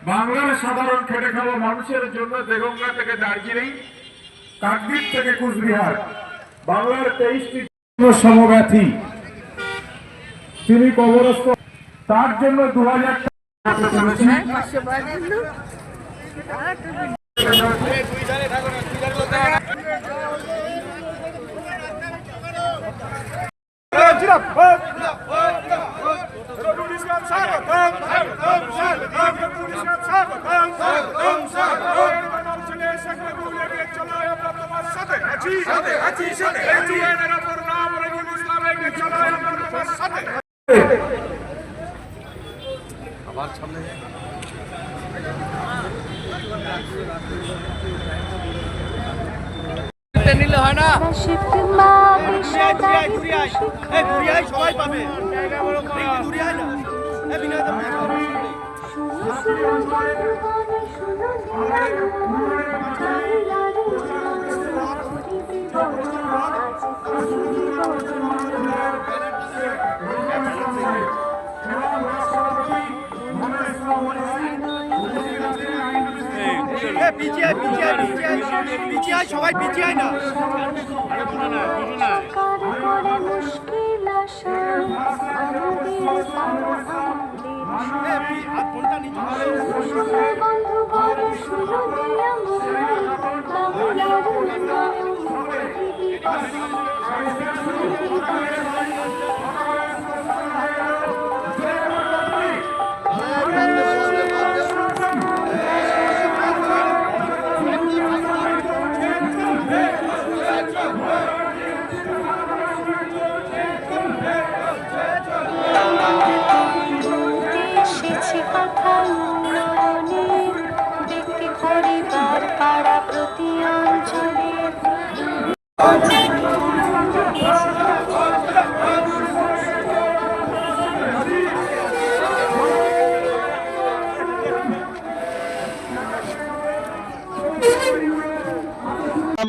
বাংলার সাধারণ খেটে খাওয়া মানুষের জন্য দেগঙ্গা থেকে দার্জিলিং, কাকদ্বীপ থেকে কুচবিহার, বাংলার 23টি সমব্যথী তিনি কবরস্থ। তার জন্য 2000 টাকা চলেছে। আবার সামনে নিলে হয় না, সবাই পাবে। সবাই পিছিয়ে না,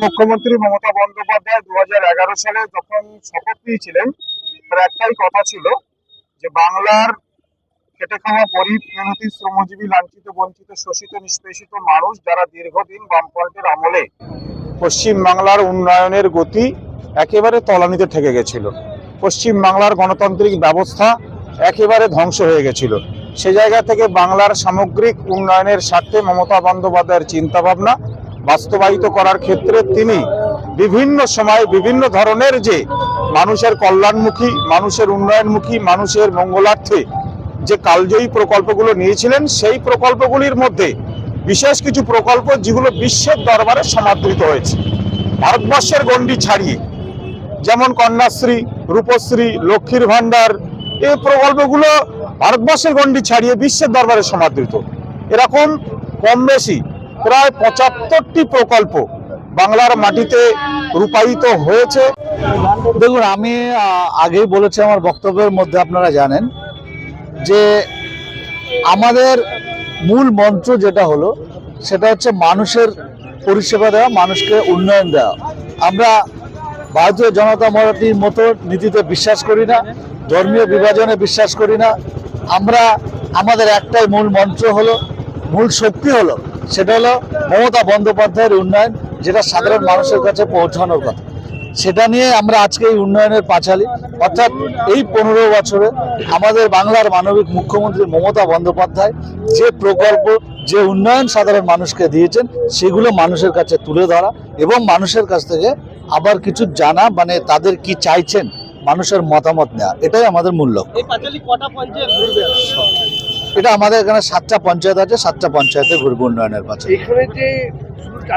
মুখ্যমন্ত্রী মমতা বন্দ্যোপাধ্যায় 2011 সালে যখন শপথ নিয়েছিলেন, তার একটাই কথা ছিল যে বাংলার খেটে খাওয়া গরিব, মেহনতি, শ্রমজীবী, লাঞ্ছিত, বঞ্চিত, শোষিত, নিষ্পেষিত মানুষ যারা দীর্ঘদিন বামফ্রন্টের আমলে পশ্চিম বাংলার উন্নয়নের গতি একেবারে তলানিতে ঠেকে গেছিল, পশ্চিম বাংলার গণতান্ত্রিক ব্যবস্থা একেবারে ধ্বংস হয়ে গেছিল, সে জায়গা থেকে বাংলার সামগ্রিক উন্নয়নের স্বার্থে মমতা বন্দ্যোপাধ্যায়ের চিন্তাভাবনা বাস্তবায়িত করার ক্ষেত্রে তিনি বিভিন্ন সময় বিভিন্ন ধরনের যে মানুষের কল্যাণমুখী, মানুষের উন্নয়নমুখী, মানুষের মঙ্গলার্থে যে কালজয়ী প্রকল্পগুলো নিয়েছিলেন, সেই প্রকল্পগুলির মধ্যে বিশেষ কিছু প্রকল্প যেগুলো বিশ্বের দরবারে সমাদৃত হয়েছে ভারতবর্ষের গণ্ডি ছাড়িয়ে, যেমন কন্যাশ্রী, রূপশ্রী, লক্ষ্মীর ভাণ্ডার, এই প্রকল্পগুলো ভারতবর্ষের গণ্ডি ছাড়িয়ে বিশ্বের দরবারে সমাদৃত। এরকম কম বেশি প্রায় 75টি প্রকল্প বাংলার মাটিতে রূপায়িত হয়েছে। দেখুন, আমি আগেই বলেছি আমার বক্তব্যের মধ্যে, আপনারা জানেন যে আমাদের মূল মন্ত্র যেটা হলো সেটা হচ্ছে মানুষের পরিষেবা দেওয়া, মানুষকে উন্নয়ন দেওয়া। আমরা ভারতীয় জনতা পার্টির মতো নীতিতে বিশ্বাস করি না, ধর্মীয় বিভাজনে বিশ্বাস করি না। আমরা আমাদের একটাই মূল মন্ত্র হলো, মূল শক্তি হলো, সেটা হলো মমতা বন্দ্যোপাধ্যায়ের উন্নয়ন, যেটা সাধারণ মানুষের কাছে পৌঁছানোর কথা। সেটা নিয়ে আমরা আজকে এই উন্নয়নের পাঁচালী, অর্থাৎ এই 15 বছরে আমাদের বাংলার মানবিক মুখ্যমন্ত্রী মমতা বন্দ্যোপাধ্যায় যে প্রকল্প, যে উন্নয়ন সাধারণ মানুষকে দিয়েছেন, সেগুলো মানুষের কাছে তুলে ধরা এবং মানুষের কাছ থেকে আবার কিছু জানা, মানে তাদের কি চাইছেন, মানুষের মতামত নেওয়া, এটাই আমাদের মূল লক্ষ্য। এটা আমাদের এখানে 7টা পঞ্চায়েত আছে, 7টা পঞ্চায়েতে ঘুরবে উন্নয়নের পাশে। এখানে যে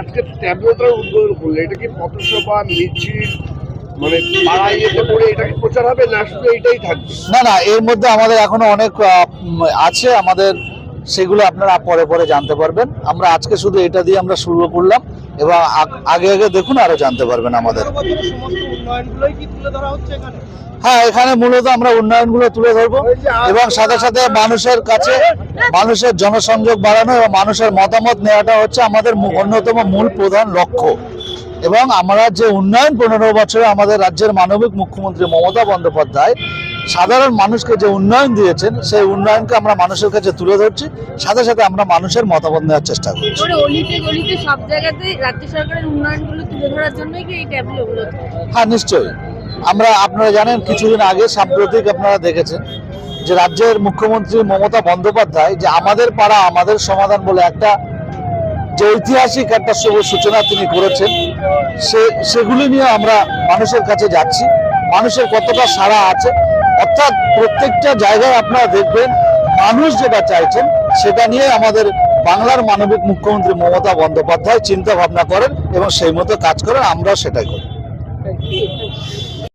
আজকে ট্যাবলেটটা উদ্বোধন করলে, এটা কি পথসভা, মিছিল, মানে পাড়ায় এসে করে এটা কি প্রচার হবে, না শুধু এইটাই থাকবে? না, এর মধ্যে আমাদের এখনো অনেক আছে, আমাদের সেগুলো আপনারা পরে পরে জানতে পারবেন। আমরা আজকে শুধু এটা দিয়ে আমরা শুরু করলাম, এবং আগে আগে দেখুন আরো জানতে পারবেন আমাদের। হ্যাঁ, এখানে মূলত আমরা উন্নয়নগুলো তুলে ধরবো এবং সাথে সাথে মানুষের কাছে মানুষের জনসংযোগ বাড়ানো এবং মানুষের মতামত নেওয়াটা হচ্ছে আমাদের অন্যতম মূল প্রধান লক্ষ্য। এবং আমরা যে উন্নয়ন 15 বছরে আমাদের রাজ্যের মানবিক মুখ্যমন্ত্রী মমতা বন্দ্যোপাধ্যায় সাধারণ মানুষকে যে উন্নয়ন দিয়েছেন সেই উন্নয়নকে আমরা মানুষের কাছে তুলে ধরছি, সাথে সাথে আমরা মানুষের মতামত নেওয়ার চেষ্টা করছি। ওরে অলিতে গলিতে সব জায়গাতে রাজ্য সরকারের উন্নয়নগুলো তুলে ধরার জন্যই কি এই ট্যাবলোগুলো? হ্যাঁ, নিশ্চয়ই। আপনারা জানেন কিছুদিন আগে সাম্প্রতিক আপনারা দেখেছেন যে রাজ্যের মুখ্যমন্ত্রী মমতা বন্দ্যোপাধ্যায় যে আমাদের পাড়া আমাদের সমাধান বলে একটা যে ঐতিহাসিক একটা শুভ সূচনা তিনি করেছেন, সেগুলি নিয়ে আমরা মানুষের কাছে যাচ্ছি, মানুষের কতটা সাড়া আছে। অর্থাৎ প্রত্যেকটা জায়গায় আপনারা দেখবেন মানুষ যেটা চাইছেন সেটা নিয়ে আমাদের বাংলার মানবিক মুখ্যমন্ত্রী মমতা বন্দ্যোপাধ্যায় চিন্তা ভাবনা করেন এবং সেই মতো কাজ করেন, আমরাও সেটাই করি।